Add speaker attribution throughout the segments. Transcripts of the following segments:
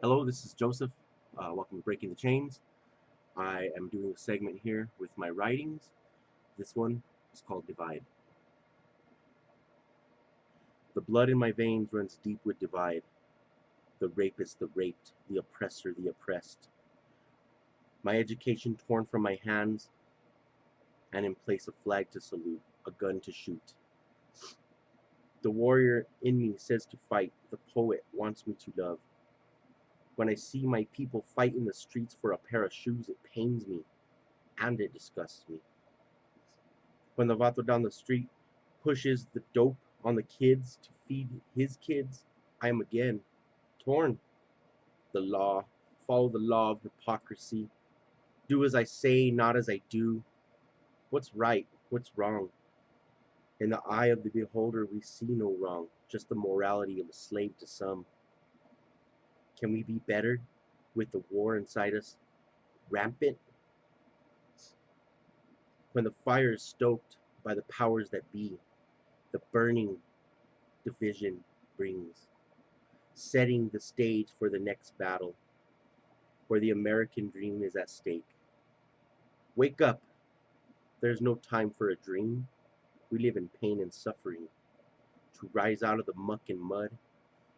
Speaker 1: Hello, this is Joseph. Welcome to Breaking the Chains. I am doing a segment here with my writings. This one is called Divide. The blood in my veins runs deep with divide. The rapist, the raped, the oppressor, the oppressed. My education torn from my hands, and in place a flag to salute, a gun to shoot. The warrior in me says to fight, the poet wants me to love. When I see my people fight in the streets for a pair of shoes, it pains me and it disgusts me. When the vato down the street pushes the dope on the kids to feed his kids, I am again torn. The law, follow the law of hypocrisy. Do as I say, not as I do. What's right? What's wrong? In the eye of the beholder, we see no wrong, just the morality of a slave to some. Can we be better with the war inside us rampant? When the fire is stoked by the powers that be, the burning division brings, setting the stage for the next battle, where the American dream is at stake. Wake up! There's no time for a dream. We live in pain and suffering. To rise out of the muck and mud,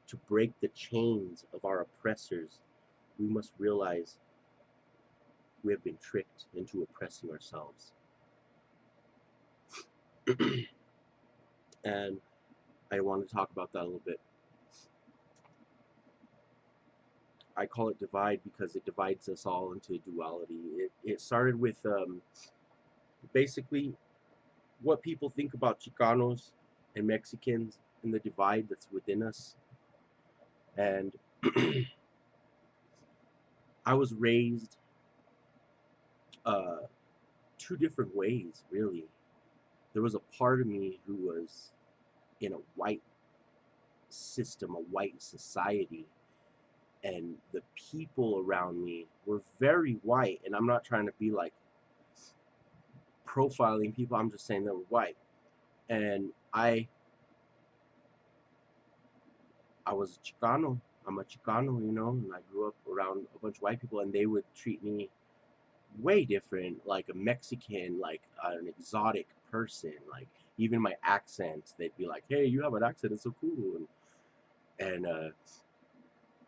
Speaker 1: to break the chains of our oppressors, we must realize we have been tricked into oppressing ourselves. And I want to talk about that a little bit. I call it divide because it divides us all into duality. It started with basically what people think about Chicanos and Mexicans and the divide that's within us. And I was raised uh, two different ways, really. There was a part of me who was in a white system, a white society, and the people around me were very white. And I'm not trying to be like profiling people, I'm just saying they were white. And I was Chicano. I'm a Chicano, and I grew up around a bunch of white people, and they would treat me way different, like a Mexican, like an exotic person. Like even my accent, they'd be like, "Hey, you have an accent. It's so cool." And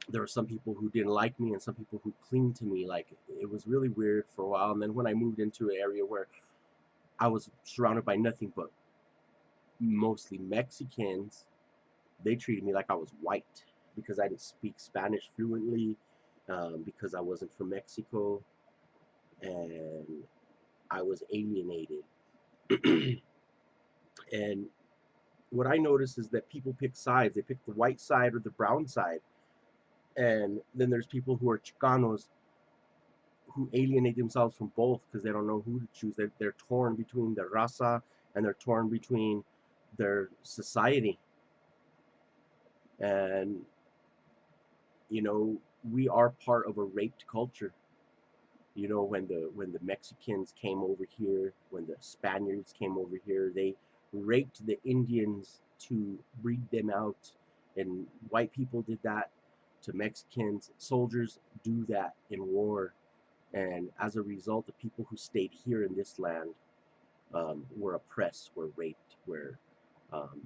Speaker 1: there were some people who didn't like me, and some people who clinged to me. Like it was really weird for a while. And then when I moved into an area where I was surrounded by nothing but mostly Mexicans, they treated me like I was white because I didn't speak Spanish fluently, because I wasn't from Mexico, and I was alienated. And what I notice is that people pick sides. They pick the white side or the brown side. And then there's people who are Chicanos who alienate themselves from both because they don't know who to choose. They're torn between their raza and they're torn between their society. And, you know, we are part of a raped culture. When the Mexicans came over here, when the Spaniards came over here, they raped the Indians to breed them out, and white people did that to Mexicans. Soldiers do that in war, and as a result, the people who stayed here in this land were oppressed, were raped, were um,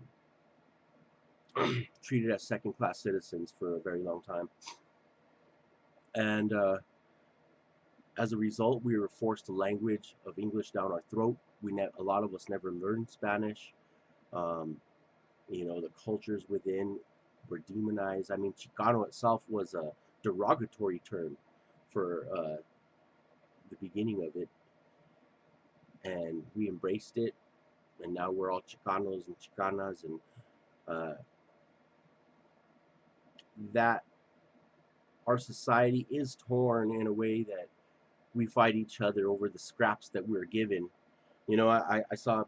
Speaker 1: treated as second-class citizens for a very long time, and as a result, we were forced a language of English down our throat. A lot of us never learned Spanish. Um, the cultures within were demonized. I mean, Chicano itself was a derogatory term for the beginning of it, and we embraced it. And now we're all Chicanos and Chicanas, and uh, that our society is torn in a way that we fight each other over the scraps that we're given. I saw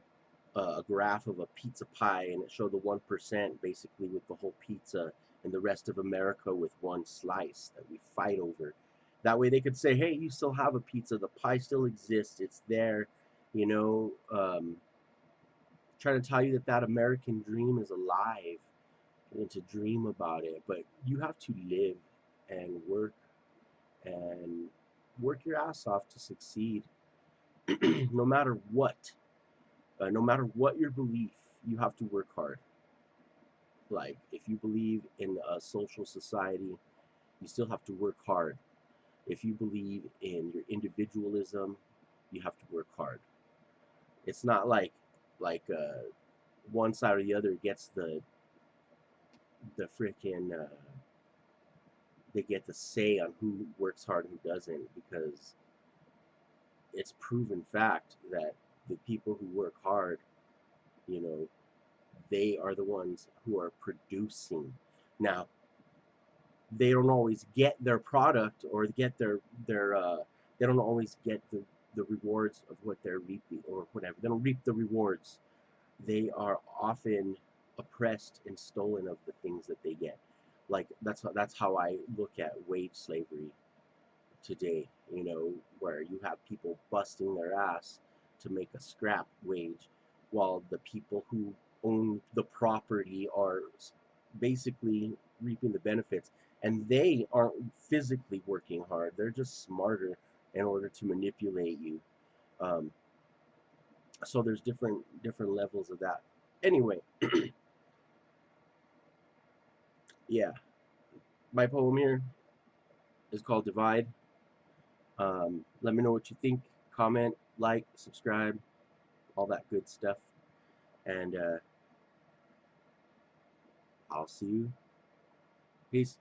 Speaker 1: a graph of a pizza pie, and it showed the 1% basically with the whole pizza, and the rest of America with one slice that we fight over. That way they could say, hey, you still have a pizza, the pie still exists, it's there, you know, um, trying to tell you that that American dream is alive and to dream about it, but you have to live. and and work your ass off to succeed. No matter what, no matter what your belief, you have to work hard. Like if you believe in a social society, you still have to work hard. If you believe in your individualism, you have to work hard. It's not like one side or the other gets the freaking they get the say on who works hard and who doesn't, because it's proven fact that the people who work hard, you know, they are the ones who are producing. Now, they don't always get their product or get their they don't always get the rewards of what they're reaping or whatever. They don't reap the rewards. They are often oppressed and stolen of the things that they get. Like that's how I look at wage slavery today, you know, where you have people busting their ass to make a scrap wage, while the people who own the property are basically reaping the benefits, and they aren't physically working hard. They're just smarter in order to manipulate you. Um, so there's different levels of that. Anyway, yeah, my poem here is called Divide. Let me know what you think. Comment, like, subscribe, all that good stuff. And I'll see you. Peace.